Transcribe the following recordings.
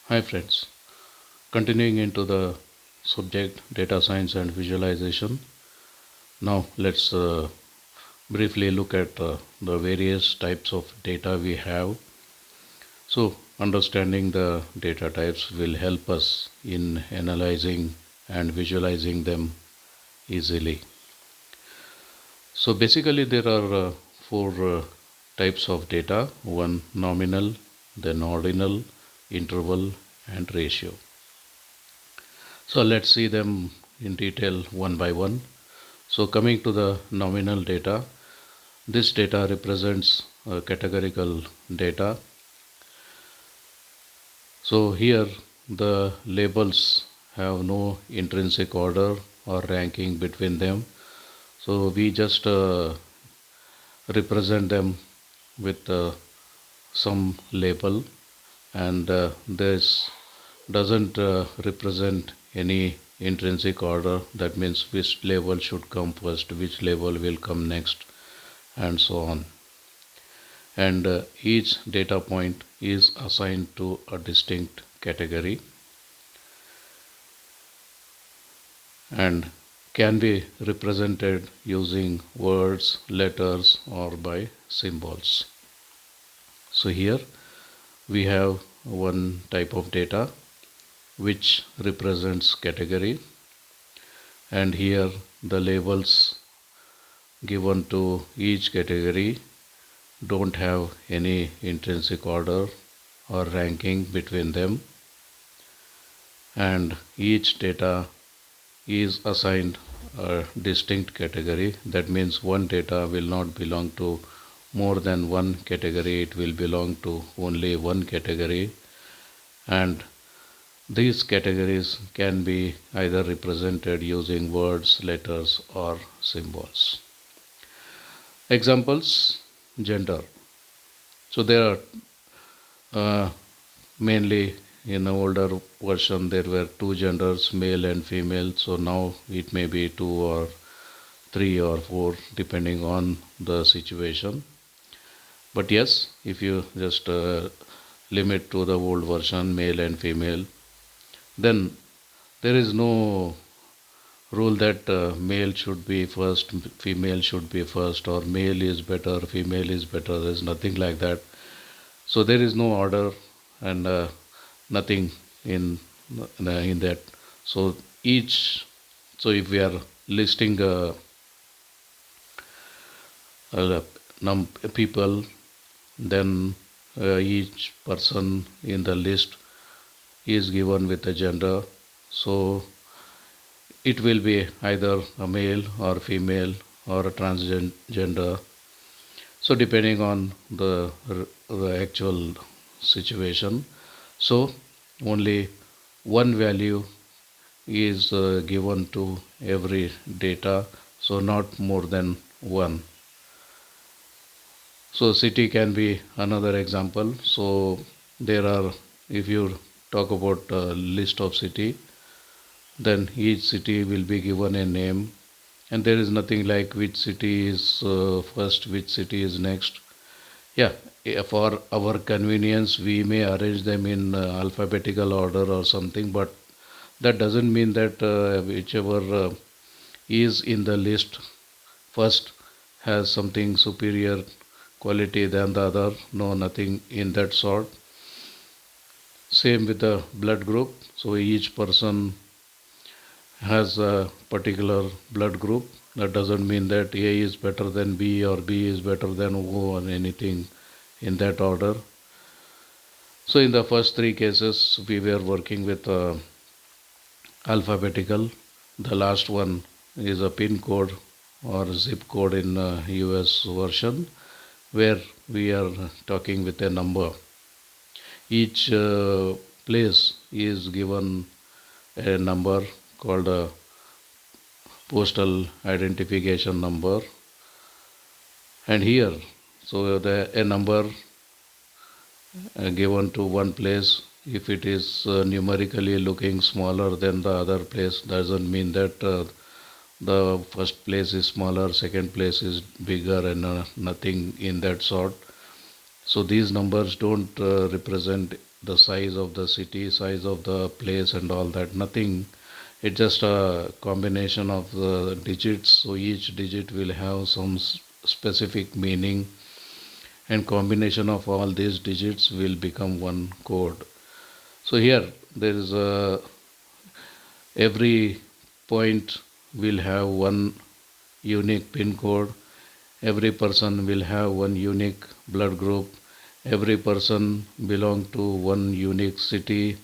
Hi friends, continuing into the subject data science and visualization. Now let's briefly look at the various types of data we have. So understanding the data types will help us in analyzing and visualizing them easily. So basically there are four types of data: one nominal, then ordinal, interval and ratio. So let's see them in detail one by one. So coming to the nominal data, this data represents categorical data. So here the labels have no intrinsic order or ranking between them. So we just represent them with some label, and this doesn't represent any intrinsic order. That means which label should come first, which label will come next, and so on. And each data point is assigned to a distinct category and can be represented using words, letters, or by symbols. So here we have one type of data which represents category, and here the labels given to each category don't have any intrinsic order or ranking between them, and each data is assigned a distinct category. That means one data will not belong to more than one category, it will belong to only one category, and these categories can be either represented using words, letters, or symbols. Examples: gender. So there are mainly in an older version there were two genders, male and female. So now it may be two or three or four depending on the situation. But yes, if you just limit to the old version, male and female, then there is no rule that male should be first, female should be first, or male is better, female is better. There is nothing like that. So there is no order and nothing in in that. So each, so if we are listing uh, people, then each person in the list is given with a gender. So it will be either a male or female or a transgender. So depending on the actual situation. So only one value is given to every data, so not more than one. So city can be another example. So there are, if you talk about a list of city, then each city will be given a name, and there is nothing like which city is first, which city is next. Yeah, for our convenience, we may arrange them in alphabetical order or something, but that doesn't mean that whichever is in the list first has something superior quality than the other. No, nothing in that sort. Same with the blood group. So each person has a particular blood group. That doesn't mean that A is better than B or B is better than O or anything in that order. So in the first three cases, we were working with alphabetical. The last one is a pin code or zip code in US version, where we are talking with a number. Each place is given a number called a postal identification number, and here, so a number given to one place, if it is numerically looking smaller than the other place, doesn't mean that the first place is smaller, second place is bigger, and nothing in that sort. So these numbers don't represent the size of the city, size of the place, and all that. Nothing. It's just a combination of the digits. So each digit will have some specific meaning, and combination of all these digits will become one code. So here there is a every point will have one unique pin code. Every person will have one unique blood group. Every person belong to one unique city.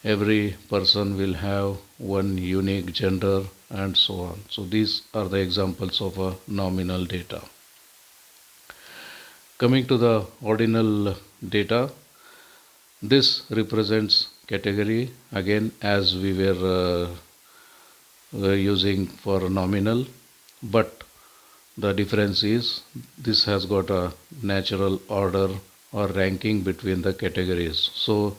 Every person will have one unique gender, and so on. So these are the examples of a nominal data. Coming to the ordinal data, this represents category again as we were using for nominal, but the difference is this has got a natural order or ranking between the categories. So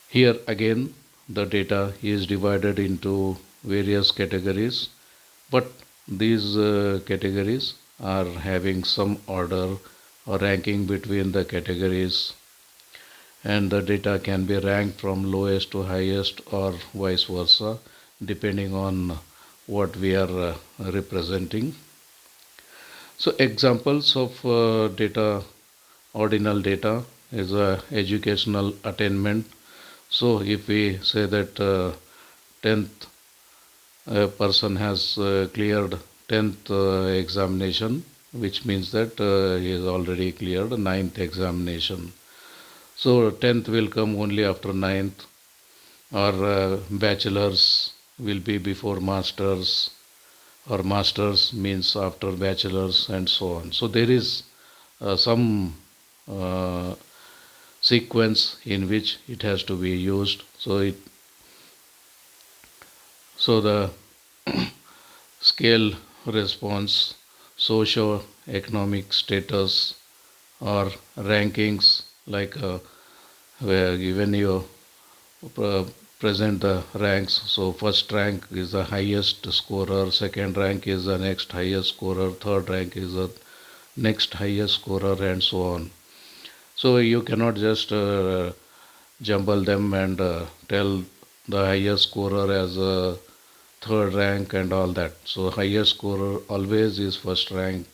here again the data is divided into various categories, but these categories are having some order or ranking between the categories, and the data can be ranked from lowest to highest or vice versa depending on what we are representing. So examples of data, ordinal data is educational attainment. So if we say that 10th person has cleared 10th examination, which means that he has already cleared 9th examination. So 10th will come only after 9th, or bachelors will be before masters, or masters means after bachelors, and so on. So there is some uh, sequence in which it has to be used. So the scale response, socio-economic status, or rankings, like where given you present the ranks. So first rank is the highest scorer, second rank is the next highest scorer, third rank is the next highest scorer, and so on. So you cannot just jumble them and tell the highest scorer as a third rank and all that. So highest scorer always is first rank,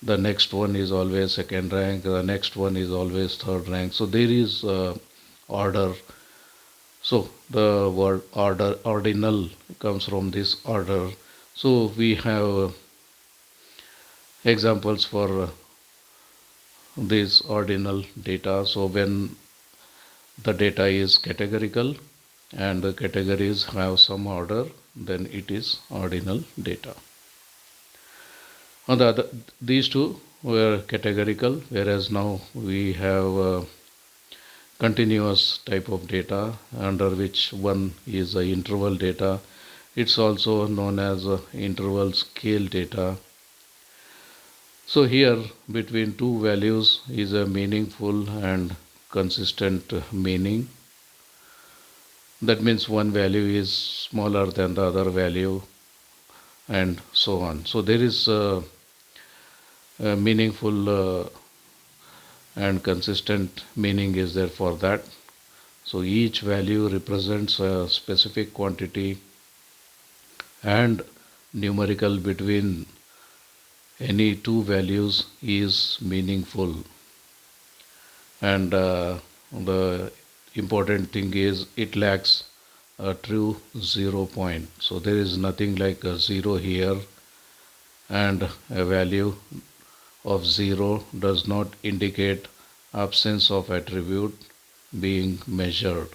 the next one is always second rank, the next one is always third rank. So there is order. So the word order, ordinal, comes from this order. So we have examples for this ordinal data. So when the data is categorical and the categories have some order, then it is ordinal data. On the other, these two were categorical, whereas now we have continuous type of data, under which one is the interval data. It's also known as interval scale data. So here between two values is a meaningful and consistent meaning. That means one value is smaller than the other value, and so on. So there is a meaningful and consistent meaning is there for that. So each value represents a specific quantity, and numerical between any two values is meaningful. And the important thing is it lacks a true 0 point. So there is nothing like a zero here, and a value of 0 does not indicate absence of attribute being measured.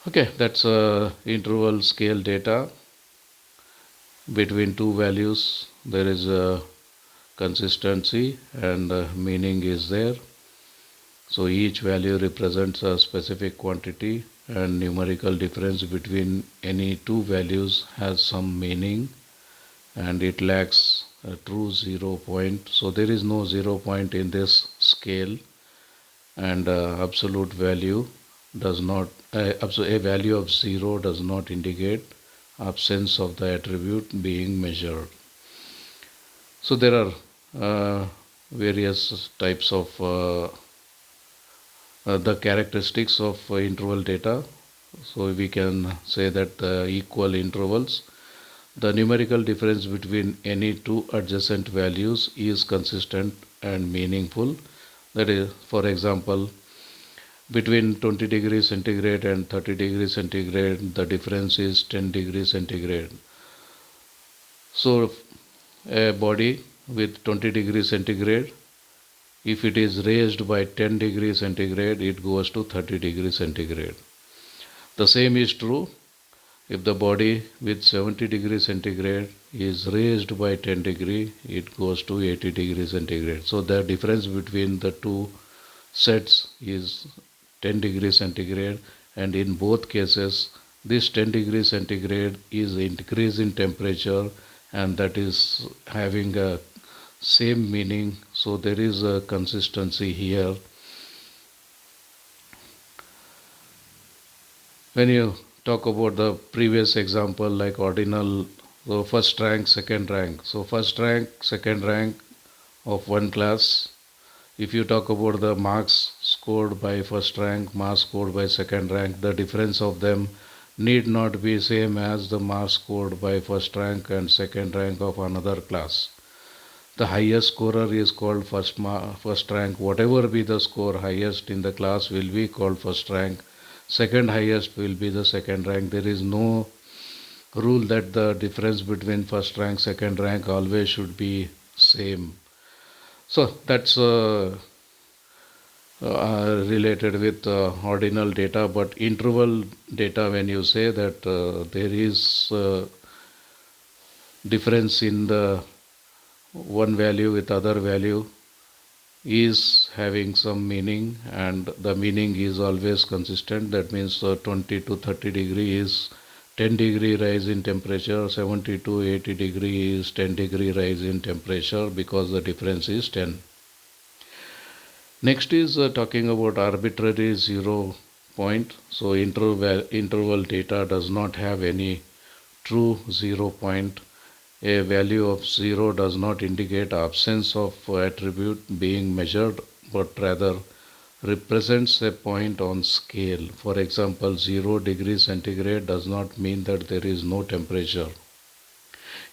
Okay, that's interval scale data. Between two values there is a consistency and meaning is there. So each value represents a specific quantity, and numerical difference between any two values has some meaning, and it lacks a true 0 point. So there is no 0 point in this scale, and absolute value does not a value of 0 does not indicate absence of the attribute being measured. So there are various types of the characteristics of interval data. So we can say that the equal intervals, the numerical difference between any two adjacent values is consistent and meaningful. That is, for example, between 20 degrees centigrade and 30 degrees centigrade, the difference is 10 degrees centigrade. So, a body with 20 degrees centigrade, if it is raised by 10 degrees centigrade, it goes to 30 degrees centigrade. The same is true if the body with 70 degrees centigrade is raised by 10 degree, it goes to 80 degrees centigrade. So the difference between the two sets is 10 degrees centigrade, and in both cases this 10 degrees centigrade is increase in temperature, and that is having a same meaning. So there is a consistency here. When you talk about the previous example like ordinal, so first rank, second rank. So first rank, second rank of one class. If you talk about the marks scored by first rank, marks scored by second rank, the difference of them need not be same as the marks scored by first rank and second rank of another class. The highest scorer is called first rank. Whatever be the score highest in the class will be called first rank. Second highest will be the second rank. There is no rule that the difference between first rank, second rank always should be same. So that's related with ordinal data, but interval data, when you say that there is difference in the one value with other value is having some meaning, and the meaning is always consistent. That means 20 to 30 degree is 10 degree rise in temperature, 70 to 80 degree is 10 degree rise in temperature, because the difference is 10. Next is talking about arbitrary 0 point. So interval data does not have any true 0 point. A value of 0 does not indicate absence of attribute being measured, but rather represents a point on scale. For example, 0 degrees centigrade does not mean that there is no temperature.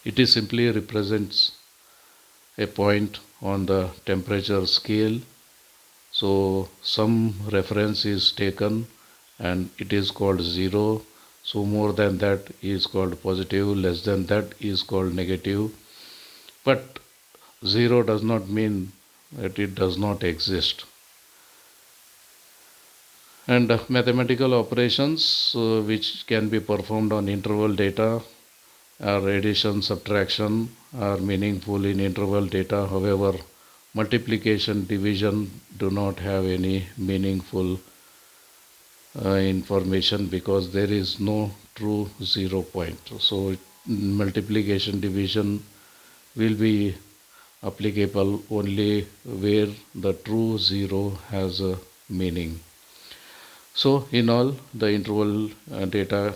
It is simply represents a point on the temperature scale. So some reference is taken and it is called 0. So more than that is called positive, less than that is called negative. But 0 does not mean that it does not exist. And mathematical operations which can be performed on interval data are addition, subtraction are meaningful in interval data. However, multiplication, division do not have any meaningful information, because there is no true 0 point. So multiplication, division will be applicable only where the true 0 has a meaning. So in all, the interval data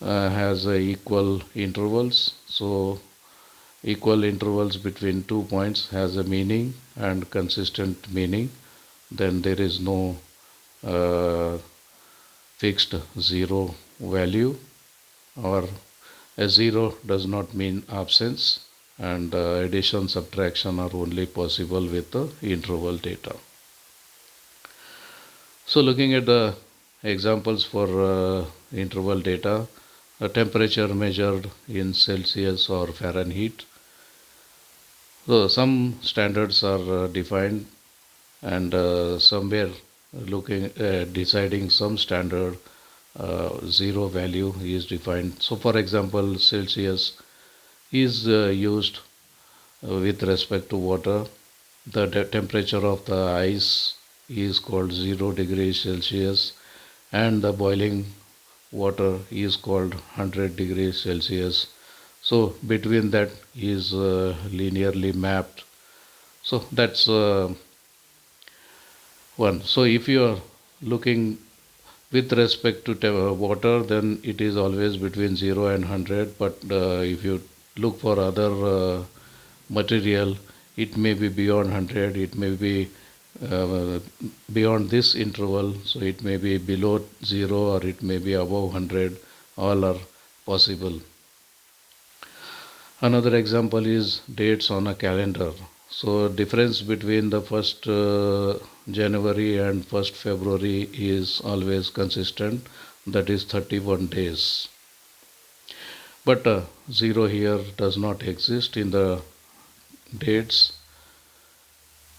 has equal intervals. So equal intervals between 2 points has a meaning and consistent meaning. Then there is no fixed 0 value, or a 0 does not mean absence, and addition, subtraction are only possible with the interval data. So looking at the examples for interval data, a temperature measured in Celsius or Fahrenheit. So some standards are defined, and somewhere looking deciding some standard 0 value is defined. So for example, Celsius is used with respect to water. The temperature of the ice is called 0 degrees Celsius, and the boiling water is called 100 degrees Celsius. So between that is linearly mapped. So that's one. So if you are looking with respect to water, then it is always between 0 and 100. But if you look for other material, it may be beyond 100, it may be uh, beyond this interval, so it may be below 0 or it may be above 100, all are possible. Another example is dates on a calendar. So difference between the 1st January and 1st February is always consistent, that is 31 days. But 0 here does not exist in the dates.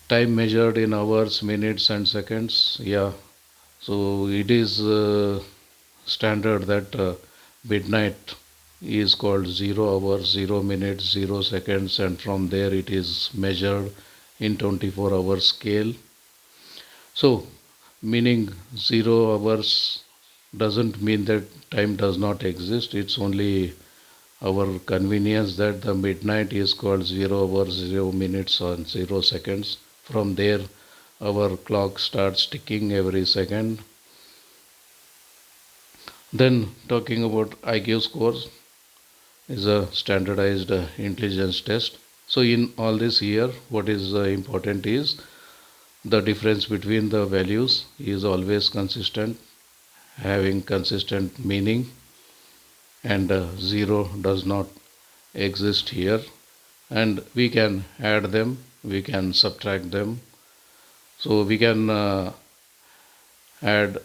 Time measured in hours, minutes and seconds, yeah. So it is standard that midnight is called 0 hours, 0 minutes, 0 seconds, and from there it is measured in 24 hour scale. So, meaning 0 hours doesn't mean that time does not exist, it's only our convenience that the midnight is called 0 hours, 0 minutes, and 0 seconds. From there, our clock starts ticking every second. Then, talking about IQ scores, is a standardized intelligence test. So in all this here, what is important is the difference between the values is always consistent, having consistent meaning, and 0 does not exist here, and we can add them, we can subtract them. So we can add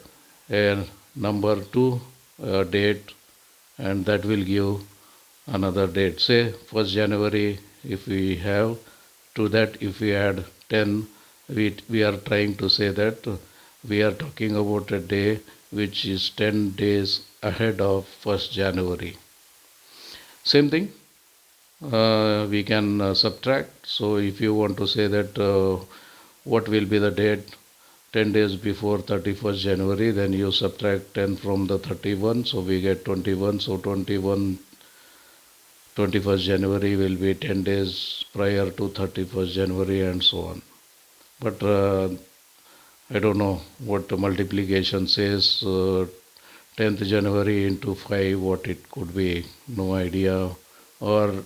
a number to a date, and that will give another date. Say 1st January, if we have, to that if we add 10, we are trying to say that we are talking about a day which is 10 days ahead of 1st January. Same thing, we can subtract. So if you want to say that what will be the date 10 days before 31st January, then you subtract 10 from the 31, so we get 21. So 21st January will be 10 days prior to 31st January, and so on. But I don't know what the multiplication says, 10th January into 5, what it could be, no idea. Or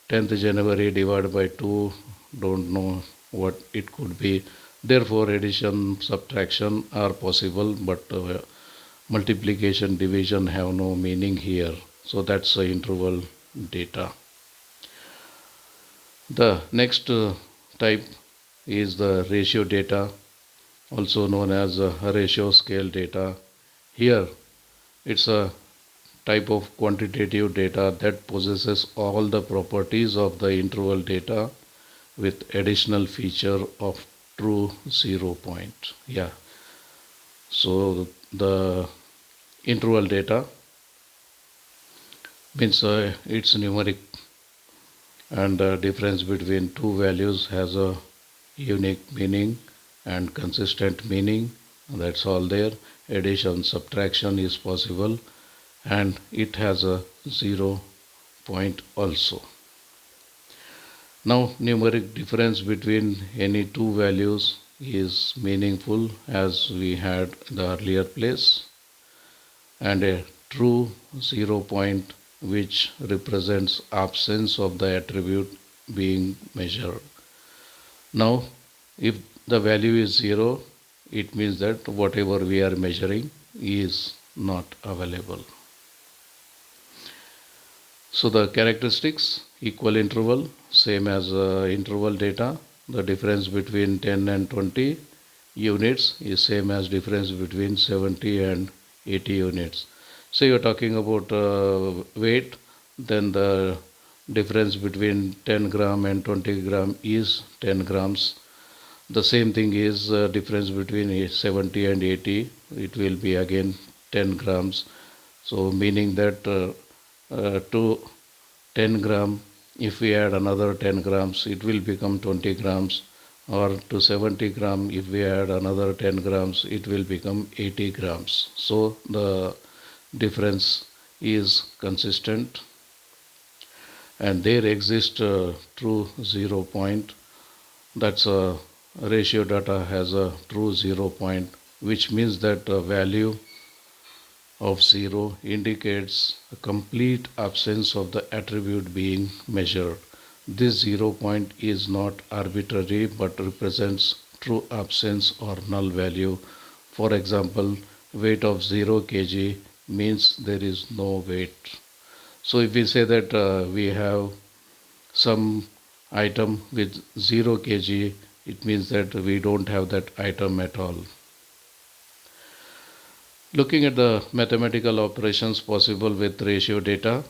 10th January divided by 2, don't know what it could be. Therefore, addition, subtraction are possible, but multiplication, division have no meaning here. So that's the interval data. The next type is the ratio data, also known as ratio scale data. Here, it's a type of quantitative data that possesses all the properties of the interval data with additional feature of true 0 point. Yeah. So the interval data means it's numeric, and the difference between two values has a unique meaning and consistent meaning. That's all there. Addition, subtraction is possible, and it has a 0 point also. Now, numeric difference between any two values is meaningful, as we had in the earlier place, and a true 0 point which represents absence of the attribute being measured. Now, if the value is 0, it means that whatever we are measuring is not available. So the characteristics, equal interval, same as interval data. The difference between 10 and 20 units is same as difference between 70 and 80 units. So you're talking about weight, then the difference between 10 gram and 20 gram is 10 grams. The same thing is difference between 70 and 80, it will be again 10 grams. So meaning that to 10 gram, if we add another 10 grams, it will become 20 grams. Or to 70 gram, if we add another 10 grams, it will become 80 grams. So the difference is consistent, and there exists true 0 point. That's a ratio data has a true 0 point, which means that the value of 0 indicates a complete absence of the attribute being measured. This 0 point is not arbitrary but represents true absence or null value. For example, weight of 0 kg means there is no weight. So if we say that we have some item with 0 kg, it means that we don't have that item at all. Looking at the mathematical operations possible with ratio data,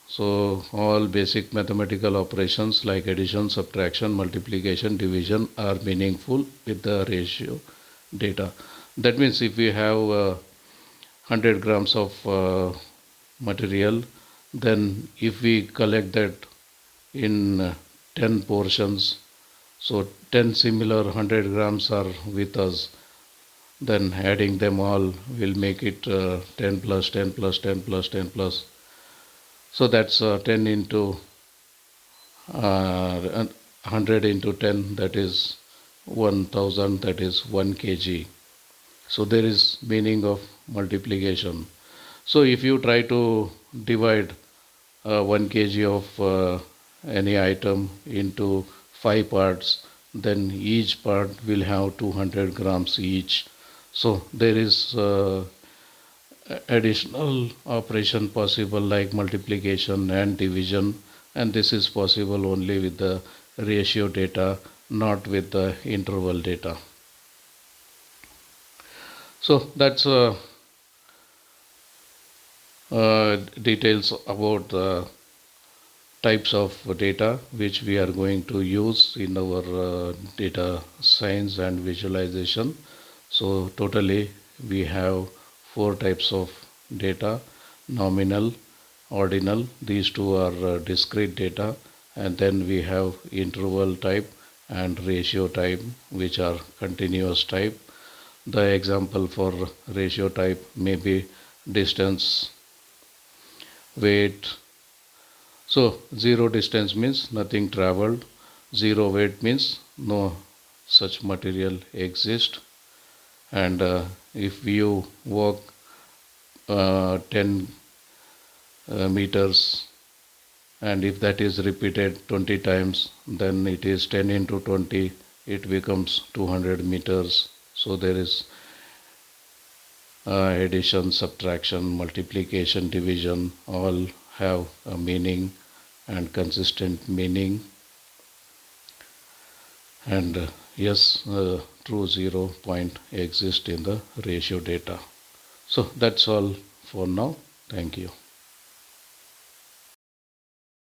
so all basic mathematical operations like addition, subtraction, multiplication, division are meaningful with the ratio data. That means if we have 100 grams of material, then if we collect that in 10 portions, so 10 similar 100 grams are with us, then adding them all will make it 10 plus 10 plus 10 plus 10 plus. So that's 10 into 100 into 10, that is 1000, that is 1 kg. So there is meaning of multiplication. So if you try to divide 1 kg of any item into 5 parts, then each part will have 200 grams each. So there is additional operation possible like multiplication and division, and this is possible only with the ratio data, not with the interval data. So that's details about the types of data which we are going to use in our data science and visualization. So totally we have 4 types of data: nominal, ordinal, these two are discrete data, and then we have interval type and ratio type, which are continuous type. The example for ratio type may be distance, weight. So 0 distance means nothing traveled, 0 weight means no such material exists, and if you walk 10 meters, and if that is repeated 20 times, then it is 10 into 20, it becomes 200 meters. So there is addition, subtraction, multiplication, division, all have a meaning and consistent meaning. And yes, true 0 point exists in the ratio data. So that's all for now. Thank you.